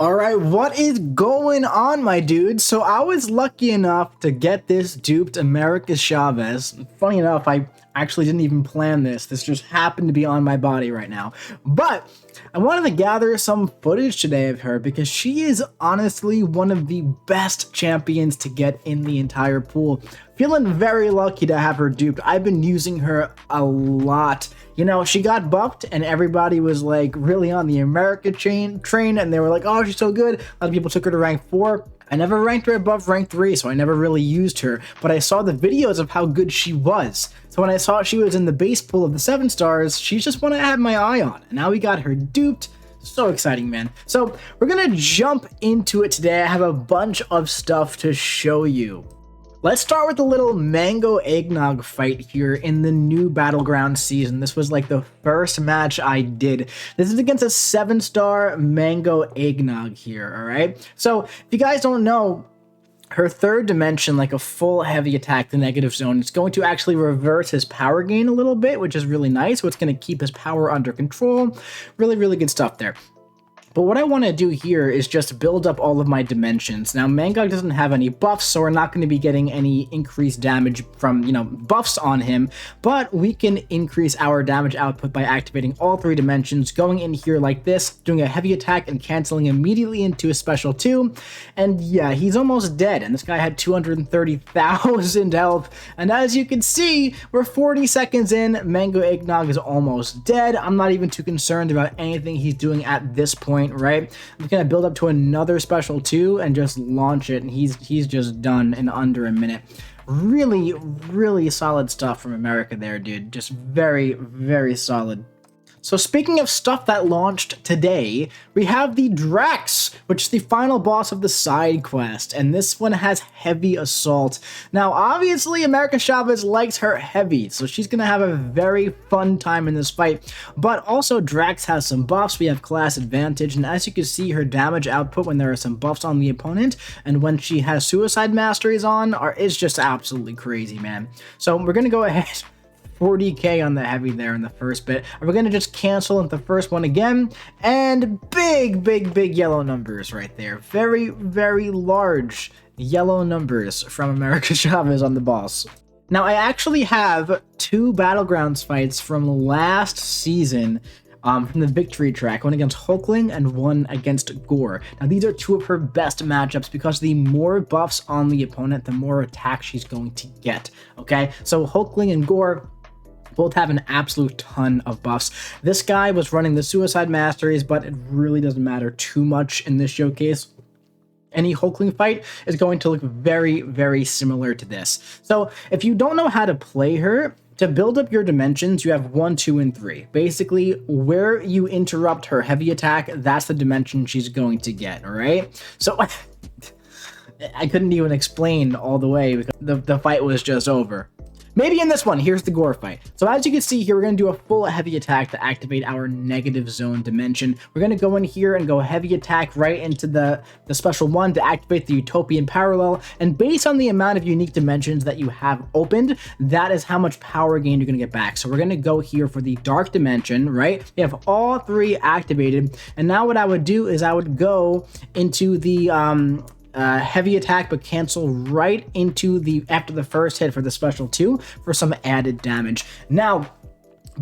All right, what is going on, my dude? So I was lucky enough to get this duped America Chavez. Funny enough, I actually didn't even plan this. This just happened to be on my body right now. But I wanted to gather some footage today of her because she is honestly one of the best champions to get in the entire pool. Feeling very lucky to have her duped. I've been using her a lot. You know, she got buffed and everybody was like really on the America train and they were like, oh, she's so good. A lot of people took her to rank 4. I never ranked her above rank 3, so I never really used her, but I saw the videos of how good she was. So when I saw she was in the base pool of the 7 stars, she's just one I had my eye on. And now we got her duped. So exciting, man. So we're gonna jump into it today. I have a bunch of stuff to show you. Let's start with a little mango eggnog fight here in the new Battleground season. This was like the first match I did. This is against a 7-star mango eggnog here, all right? So if you guys don't know, her third dimension, like a full heavy attack, the negative zone, it's going to actually reverse his power gain a little bit, which is really nice. So it's going to keep his power under control. Really, really good stuff there. But what I want to do here is just build up all of my dimensions. Now, Mangog doesn't have any buffs, so we're not going to be getting any increased damage from, buffs on him, but we can increase our damage output by activating all 3 dimensions, going in here like this, doing a heavy attack and canceling immediately into a special 2. And yeah, he's almost dead, and this guy had 230,000 health. And as you can see, we're 40 seconds in, Mango Eggnog is almost dead. I'm not even too concerned about anything he's doing at this point. Right, I'm gonna build up to another special 2 and just launch it, and he's just done in under a minute. Really, really solid stuff from America there, dude. Just very, very solid. So speaking of stuff that launched today, we have the Drax, which is the final boss of the side quest, and this one has heavy assault. Now, obviously, America Chavez likes her heavy, so she's gonna have a very fun time in this fight, but also Drax has some buffs. We have class advantage, and as you can see, her damage output when there are some buffs on the opponent, and when she has suicide masteries on, is just absolutely crazy, man. So we're gonna go ahead 40k on the heavy there in the first bit. And we're going to just cancel the first one again. And big yellow numbers right there. Very, very large yellow numbers from America Chavez on the boss. Now, I actually have 2 Battlegrounds fights from last season from the victory track, one against Hulkling and one against Gore. Now, these are 2 of her best matchups because the more buffs on the opponent, the more attack she's going to get, okay? So Hulkling and Gore both have an absolute ton of buffs. This guy was running the suicide masteries, but it really doesn't matter too much in this showcase. Any Hulkling fight is going to look very, very similar to this. So if you don't know how to play her, to build up your dimensions, you have 1, 2, and 3. Basically, where you interrupt her heavy attack, that's the dimension she's going to get, all right? So I couldn't even explain all the way because the fight was just over. Maybe in this one, here's the Gore fight. So as you can see here, we're going to do a full heavy attack to activate our negative zone dimension. We're going to go in here and go heavy attack right into the special 1 to activate the Utopian Parallel. And based on the amount of unique dimensions that you have opened, that is how much power gain you're going to get back. So we're going to go here for the Dark Dimension, right? We have all 3 activated. And now what I would do is I would go into the heavy attack, but cancel right into after the first hit for the special 2 for some added damage. Now,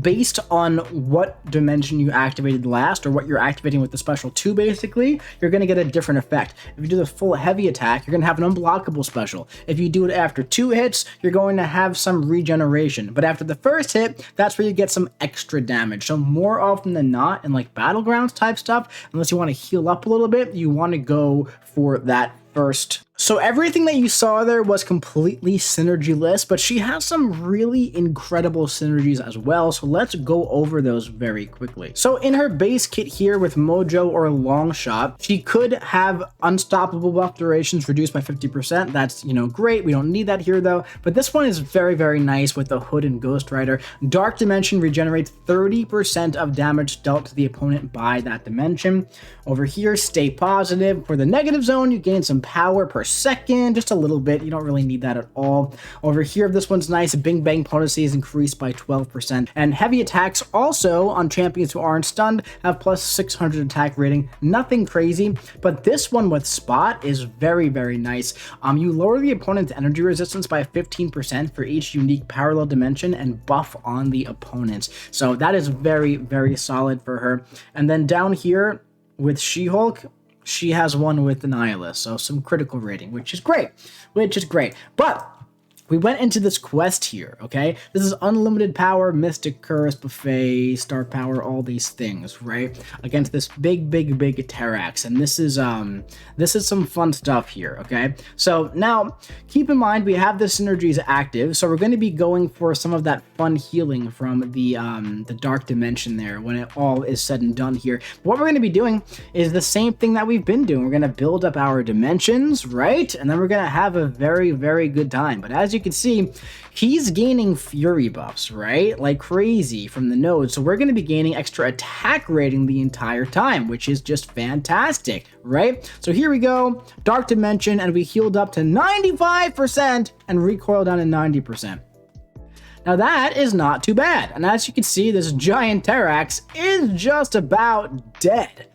based on what dimension you activated last, or what you're activating with the special 2, basically, you're going to get a different effect. If you do the full heavy attack, you're going to have an unblockable special. If you do it after 2 hits, you're going to have some regeneration. But after the first hit, that's where you get some extra damage. So more often than not, in like Battlegrounds type stuff, unless you want to heal up a little bit, you want to go for that first. So everything that you saw there was completely synergyless, but she has some really incredible synergies as well, so let's go over those very quickly. So in her base kit here with Mojo or Longshot, she could have unstoppable buff durations reduced by 50%. That's, great. We don't need that here though, but this one is very, very nice with the Hood and Ghost Rider. Dark Dimension regenerates 30% of damage dealt to the opponent by that dimension. Over here, Stay Positive. For the negative active zone, you gain some power per second, just a little bit. You don't really need that at all. Over here, this one's nice. Bing Bang potency is increased by 12%. And heavy attacks also on champions who aren't stunned have plus 600 attack rating. Nothing crazy, but this one with Spot is very, very nice. You lower the opponent's energy resistance by 15% for each unique parallel dimension and buff on the opponents. So that is very, very solid for her. And then down here with She-Hulk, she has one with the Nihilist, so some critical rating, which is great, But we went into this quest here, okay? This is unlimited power, mystic curse, buffet, star power, all these things, right? Against this big Terax, and this is some fun stuff here, okay? So now, keep in mind we have the synergies active, so we're going to be going for some of that fun healing from the dark dimension there when it all is said and done here. What we're going to be doing is the same thing that we've been doing. We're going to build up our dimensions, right? And then we're going to have a very, very good time. But as you can see, he's gaining fury buffs, right? Like crazy from the node. So we're going to be gaining extra attack rating the entire time, which is just fantastic, right? So here we go, dark dimension, and we healed up to 95% and recoil down to 90%. Now that is not too bad. And as you can see, this giant Terax is just about dead,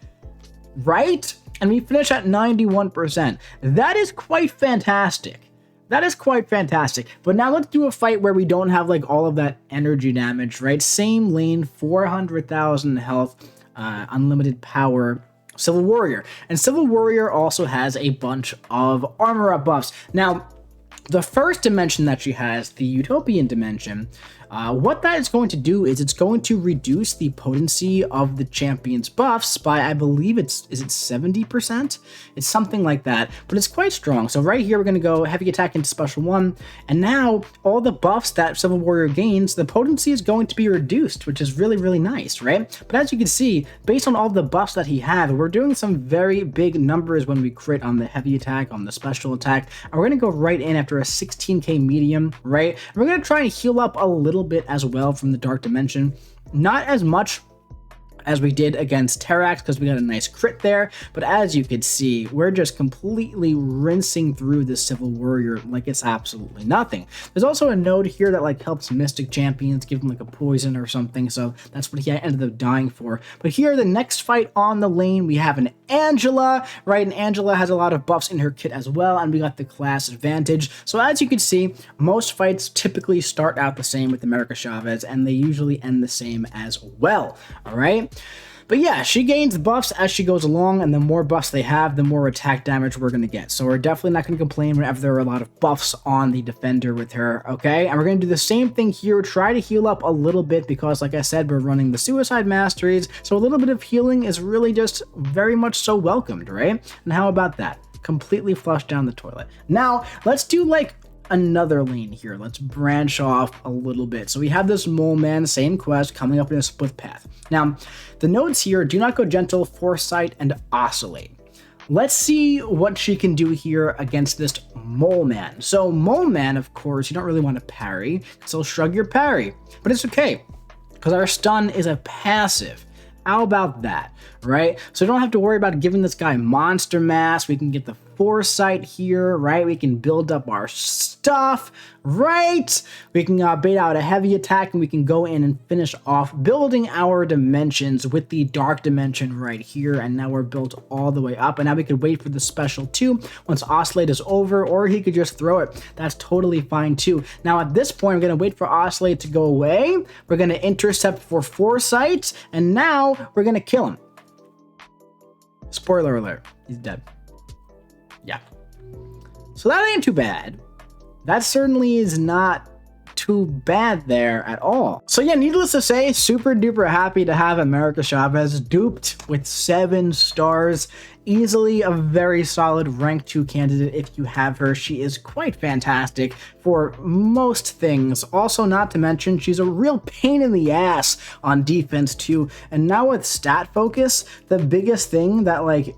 right? And we finish at 91%. That is quite fantastic. But now let's do a fight where we don't have like all of that energy damage, right? Same lane, 400,000 health, unlimited power, Civil Warrior. And Civil Warrior also has a bunch of armor up buffs. Now, the first dimension that she has, the Utopian dimension, what that is going to do is it's going to reduce the potency of the champion's buffs by, I believe is it 70%? It's something like that, but it's quite strong. So right here, we're going to go heavy attack into special 1, and now all the buffs that Civil Warrior gains, the potency is going to be reduced, which is really, really nice, right? But as you can see, based on all the buffs that he had, we're doing some very big numbers when we crit on the heavy attack, on the special attack, and we're going to go right in after a 16k medium, right? And we're going to try and heal up a little bit as well from the dark dimension. Not as much as we did against Terax because we got a nice crit there, but as you could see, we're just completely rinsing through the Civil Warrior like it's absolutely nothing. There's also a node here that like helps Mystic champions, give them like a poison or something, so that's what he ended up dying for. But here, the next fight on the lane, we have an Angela, right? And Angela has a lot of buffs in her kit as well, and we got the class advantage. So as you can see, most fights typically start out the same with America Chavez, and they usually end the same as well, all right? But yeah, she gains buffs as she goes along, and the more buffs they have, the more attack damage we're going to get. So we're definitely not going to complain whenever there are a lot of buffs on the defender with her, okay? And we're going to do the same thing here, try to heal up a little bit because, like I said, we're running the Suicide Masteries, so a little bit of healing is really just very much so welcomed, right? And how about that? Completely flush down the toilet. Now, let's do like another lane here. Let's branch off a little bit. So we have this Mole Man, same quest, coming up in a split path. Now, the nodes here, do not go gentle, foresight, and oscillate. Let's see what she can do here against this Mole Man. So Mole Man, of course, you don't really want to parry, because he'll shrug your parry. But it's okay, because our stun is a passive. How about that, right? So we don't have to worry about giving this guy monster mass. We can get the foresight here, right? We can build up our stuff, right? We can bait out a heavy attack, and we can go in and finish off building our dimensions with the dark dimension right here. And now we're built all the way up. And now we could wait for the special 2 once Oscillate is over, or he could just throw it. That's totally fine too. Now at this point, I'm going to wait for Oscillate to go away. We're going to intercept for foresight, and now we're going to kill him. Spoiler alert, he's dead. Yeah. So that ain't too bad. That certainly is not too bad there at all. So yeah, needless to say, super duper happy to have America Chavez duped with 7 stars. Easily a very solid rank 2 candidate if you have her. She is quite fantastic for most things. Also, not to mention, she's a real pain in the ass on defense too. And now with stat focus, the biggest thing that like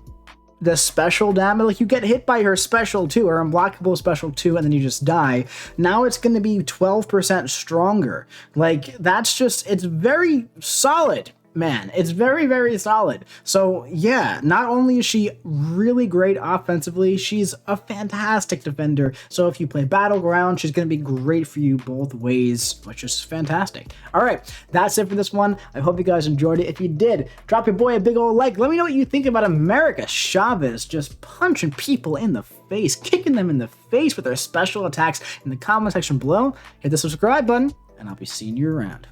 the special damage, like you get hit by her special 2 or unblockable special 2 and then you just die. Now it's going to be 12% stronger. Like that's just, it's very solid. man, it's very, very solid. So yeah, not only is she really great offensively, she's a fantastic defender. So if you play Battleground, she's going to be great for you both ways, which is fantastic. All right, that's it for this one. I hope you guys enjoyed it. If you did, drop your boy a big old like. Let me know what you think about America Chavez just punching people in the face, kicking them in the face with her special attacks in the comment section below. Hit the subscribe button, and I'll be seeing you around.